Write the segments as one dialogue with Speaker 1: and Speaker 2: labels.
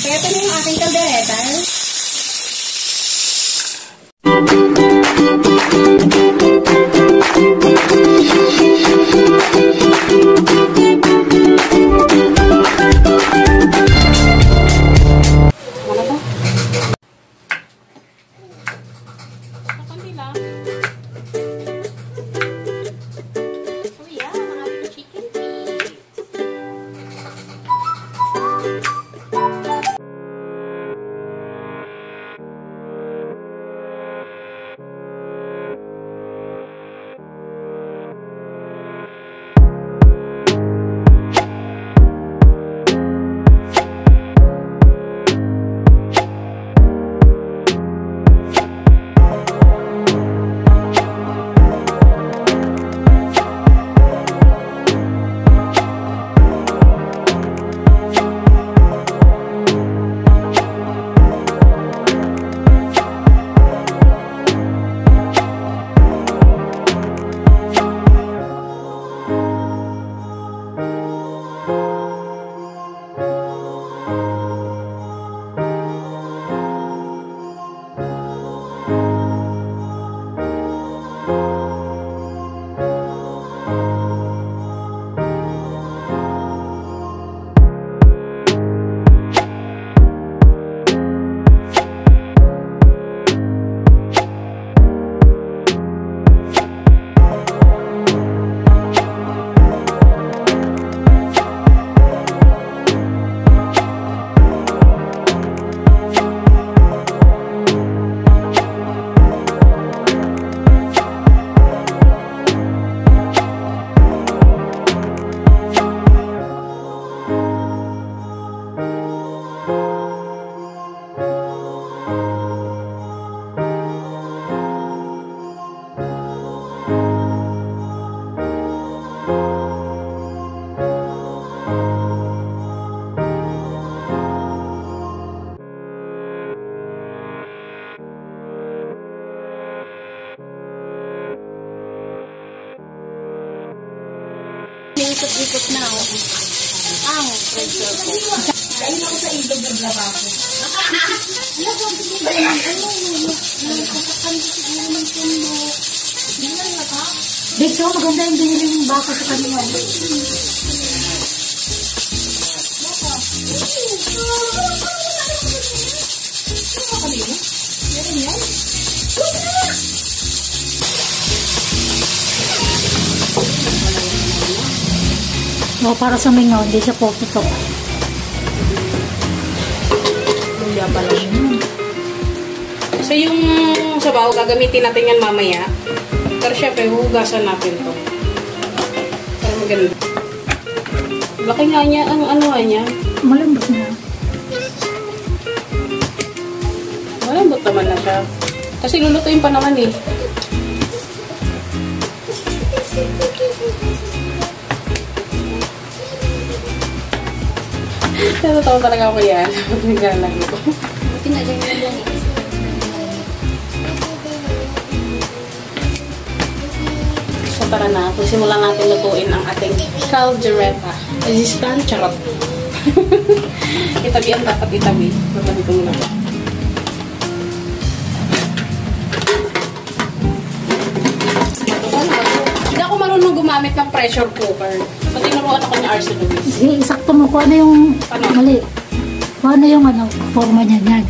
Speaker 1: Kaya ito na yung aking kaldereta. Ikot-ikot na ako. Ang pressure ko. Kain ako sa ilog naglaba ko. Dito, maganda yung binili yung baka sa kanila. O, para sa mingaw, hindi siya puputok.
Speaker 2: Luya pala siya. Kasi yung sabaw, gagamitin natin yan mamaya. Pero syempre, huhugasan natin to. Para maganda. Laki nga niya, ano niya?
Speaker 1: Malambot na.
Speaker 2: Malambot naman na siya. Kasi lulutuin pa naman eh. Totoo talaga ako yan. Naglalaro ko.
Speaker 1: Buti na dyan yung lang.
Speaker 2: So tara na. Simulan natin lutuin ang ating caldereta. Resistant charot. Itabi ang dapat itabi. Matabi ko muna po. Hindi ako marunong gumamit ng pressure cooker. So tinuruan ako ni Arce Luis.
Speaker 1: Sige, isakto mo kung ano yung mali. Kung ano yung forma niya. Yan.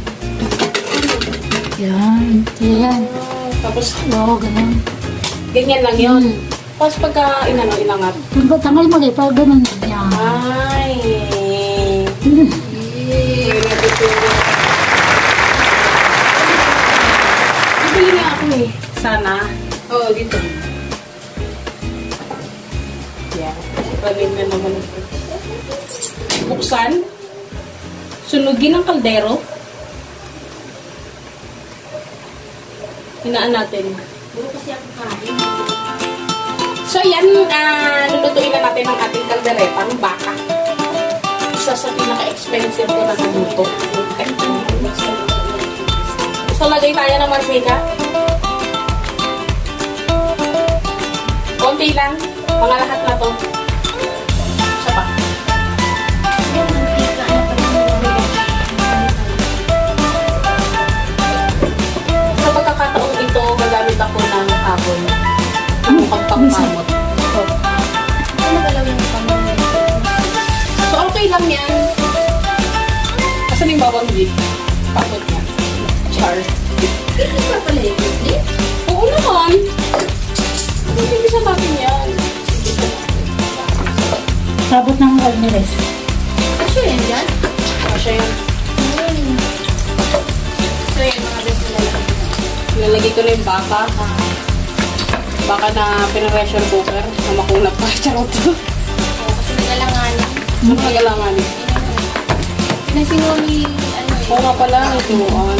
Speaker 1: Yan. Yan.
Speaker 2: Tapos,
Speaker 1: oo, ganun.
Speaker 2: Ganyan lang yun. Tapos pagka inangat.
Speaker 1: Tanggal mali, para ganun. Yan.
Speaker 2: Ay. Bibili niya ako eh. Sana. Oo, dito. Yan. Paling na naman ito. Buksan. Sunugin ang kaldero. Hinaan natin.
Speaker 1: Puro kasi ako kain.
Speaker 2: So, yan. Lulutuin na natin ang ating kalderetang baka. Isa sa pinaka-expensive ko na luto. So, lagay tayo ng mantika. Konti lang. Mga lahat na to. Isa pa. kamot.
Speaker 1: Ano galaw yung pamilya?
Speaker 2: So, okay lang yan. Asan yung bawang beef? Pakot na. Char.
Speaker 1: Hindi pa pala yung please?
Speaker 2: Oo naman. Hindi sa natin yan.
Speaker 3: Sabot ng Almeres.
Speaker 1: Kasi yan dyan?
Speaker 2: Kasya yan.
Speaker 1: So yun, mga best na lang.
Speaker 2: Nilalagay ko na yung baka. Baka na pina-pressure cooker na makunap pa. Charot.
Speaker 1: Kasi nagalanganin.
Speaker 2: Ano nagalangan?
Speaker 1: Nasingaw ni, ano yun?
Speaker 2: Oo nga pala, ituan.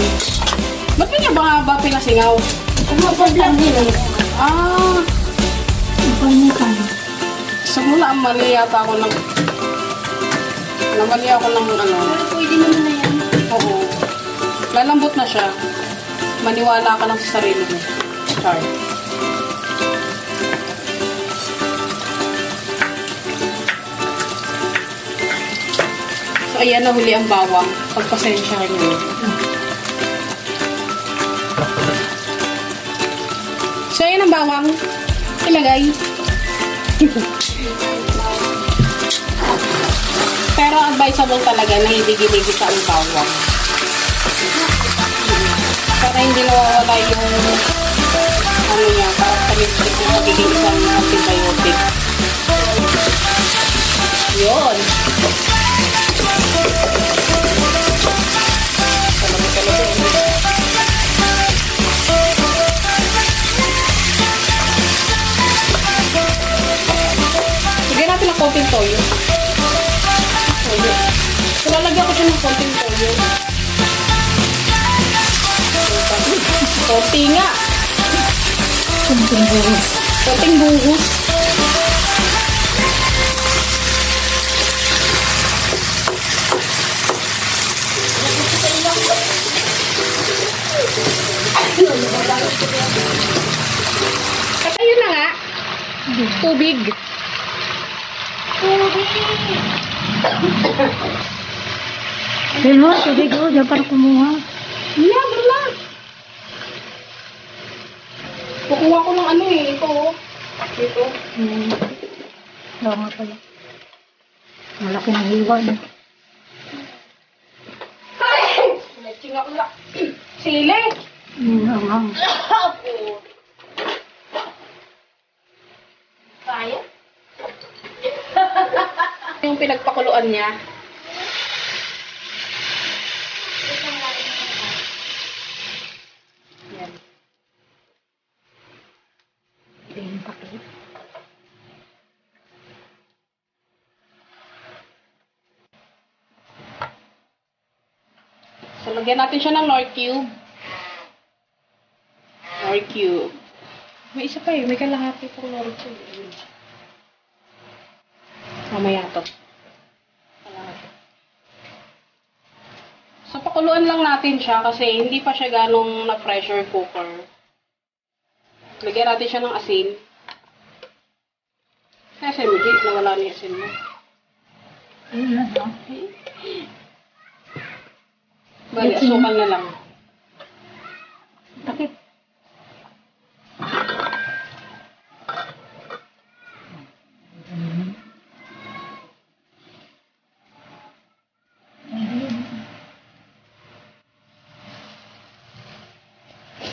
Speaker 2: Ba't kanya ba pinasingaw?
Speaker 1: Ano pa vlog nila?
Speaker 2: Ah,
Speaker 3: Panitan.
Speaker 2: simula ang mali yata ako ng... Namali ako ng ano.
Speaker 1: Pero pwede naman na yan.
Speaker 2: Oo. Lalambot na siya. Maniwala ka lang sa sarili mo. Char. So, ayan na huli ang bawang. Pagpasensyahan nyo. So, ayan ang bawang. Ilagay. Pero advisable talaga na hindi ginigisa ang bawang. Para hindi nawawala yung ano niya, characteristic yung magiging isang antibiotic. Yun. Lagyan natin ng konting toyo. So, lalagyan ko siya ng konting toyo. Konti nga.
Speaker 3: Kunting buhos.
Speaker 2: Konting buhos. At ayun na nga. Tubig.
Speaker 3: Pero, tubig ko, diyan para kumuha.
Speaker 2: Yeah, wala. Kukuha ko ng ano eh. Ito. Ito.
Speaker 3: Oo nga pala. Malaki na hiwa na.
Speaker 2: Singa ula. Sili.
Speaker 3: Ang
Speaker 2: Kaya? Yung pinagpakuluan niya. Yan.
Speaker 3: Tingin pa kayo.
Speaker 2: So, lagyan natin siya ng Nor cube. Nor cube. May isa pa eh. May kalahati pang Nor cube. Mamaya to. Kalahati. So, pakuluan lang natin siya kasi hindi pa siya ganong na-pressure cooker. Lagyan natin siya ng asin. Kasi hindi. Nawala na yung asin mo.
Speaker 3: Ayun na, no?
Speaker 2: Bali, asukan na lang.
Speaker 3: Bakit?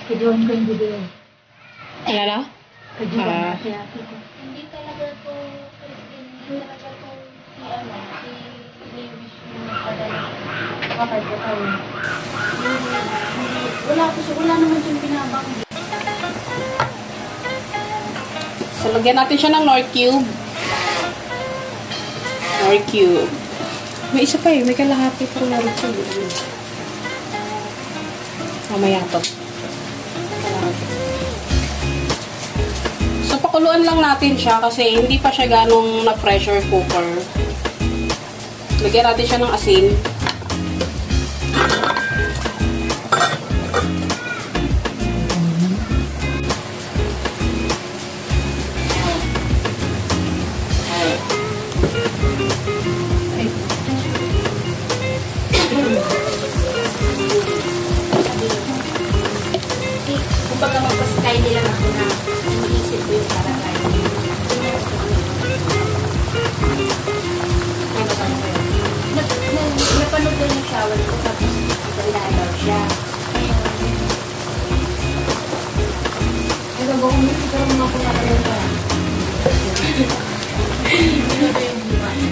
Speaker 3: Kajuan ko yung video.
Speaker 2: Ano na?
Speaker 3: Kajuan
Speaker 2: Ah.
Speaker 3: ko siya.
Speaker 1: Hindi talaga to, Christine, hindi talaga to si ano, si Lewis yung nagpadala.
Speaker 3: Bakit ko tayo?
Speaker 1: Wala naman yung binabang.
Speaker 2: So, lagyan natin siya ng Nor cube. Nor cube. May isa pa eh. May kalahati pang Nor cube. Mamaya to. Kalahati. So, pakuluan lang natin siya kasi hindi pa siya ganong na-pressure cooker. Lagyan natin siya ng asin.
Speaker 1: Kumbaga magpasikay nila ako na iniisip ko yung karakay. tawag ko, tapos wala daw siya. Ito ba kung gusto ko mga kumakain ka?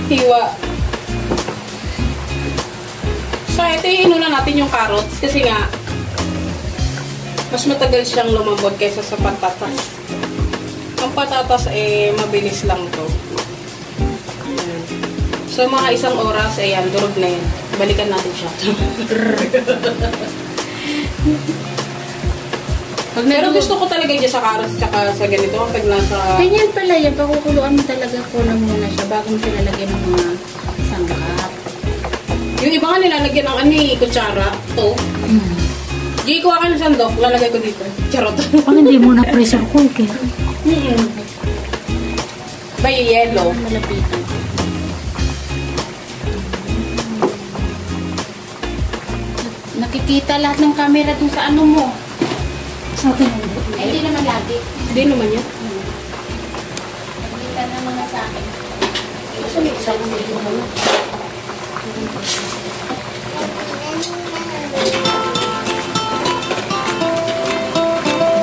Speaker 2: Hiwa. So, ito yung inuna natin yung carrots kasi nga mas matagal siyang lumambot kaysa sa patatas. Ang patatas mabilis lang to. Ayan. So, mga isang oras, ayan, durog na yan. Balikan natin siya. Pero gusto ko talaga dyan sa carrots tsaka sa ganito. Pag nasa...
Speaker 1: Ganyan pala yan, pakukuluan mo talaga ko na muna siya bago mo siya lalagyan ng mga sangkap.
Speaker 2: Yung iba nga nilalagyan ng kutsara. To. Di kuha ka ng sandok, lalagay ko dito. Charot.
Speaker 3: Pag hindi mo na pressure cooker.
Speaker 2: By yellow.
Speaker 1: Malapitan. Nakikita lahat ng camera dun sa ano mo.
Speaker 3: Sa akin,
Speaker 1: Ay, hindi naman lagi.
Speaker 2: Hindi naman yan.
Speaker 1: Nakikita na mga sa akin.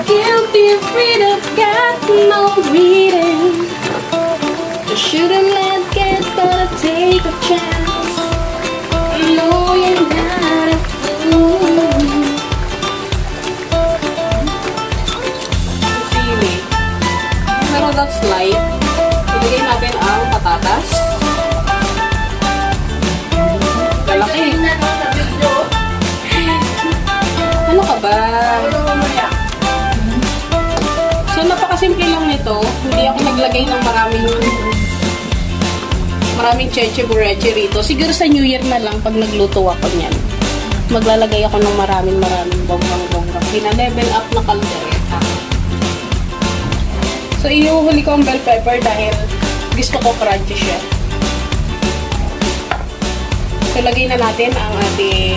Speaker 2: Guilty freedom got no reading. I shouldn't let get but I take a chance. I know you're not a fool. Sili. Pero that's light. Ilagay natin ang patatas. Lalaki. Ano ka ba? So, napakasimple lang nito. Hindi ako naglagay ng maraming cheche bureche rito. Siguro sa New Year na lang pag nagluto ako niyan. Maglalagay ako ng maraming bonggang-bonggang. Pina-level up na kaldereta. So, inuhuli ko ang bell pepper dahil gusto ko crunchy siya. So, lagay na natin ang ating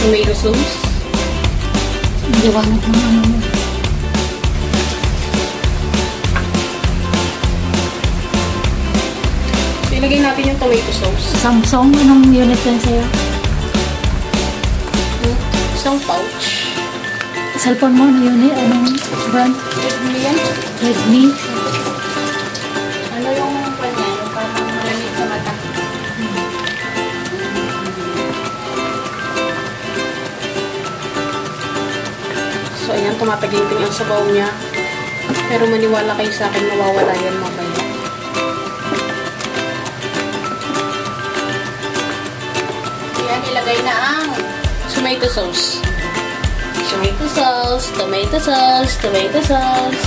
Speaker 2: tomato sauce.
Speaker 3: liwanag ng ano mo.
Speaker 2: Ilagay natin yung tomato sauce.
Speaker 3: Samsung, anong unit yan sa'yo?
Speaker 2: Isang pouch.
Speaker 3: Cellphone mo, ano unit? Anong brand?
Speaker 2: Redmi yan.
Speaker 3: Redmi.
Speaker 1: Ano yung kanya? Yung parang malamig sa mata.
Speaker 2: So, ayan, tumataginting ang sabaw niya. Pero maniwala kayo sa akin, nawawala yan mamaya.
Speaker 1: Yan, ilagay na ang
Speaker 2: Tomato sauce. Tomato sauce, tomato sauce, tomato sauce.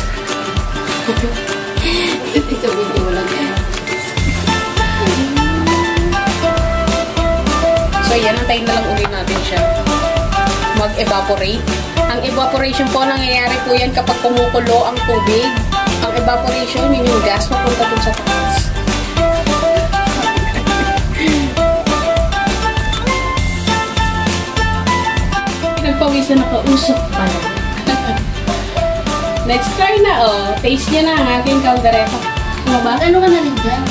Speaker 1: sabihin mo lang yan.
Speaker 2: So, yan, antayin na lang uli natin siya. Mag-evaporate. Ang evaporation po, nangyayari po yan kapag kumukulo ang tubig. Ang evaporation, yun yung gas papunta dun sa taas. Nagpawisan na kausap pala. Let's try na, oh. Taste niya na ang aking kaldereta. Ano ba?
Speaker 1: Ano ka na rin dyan?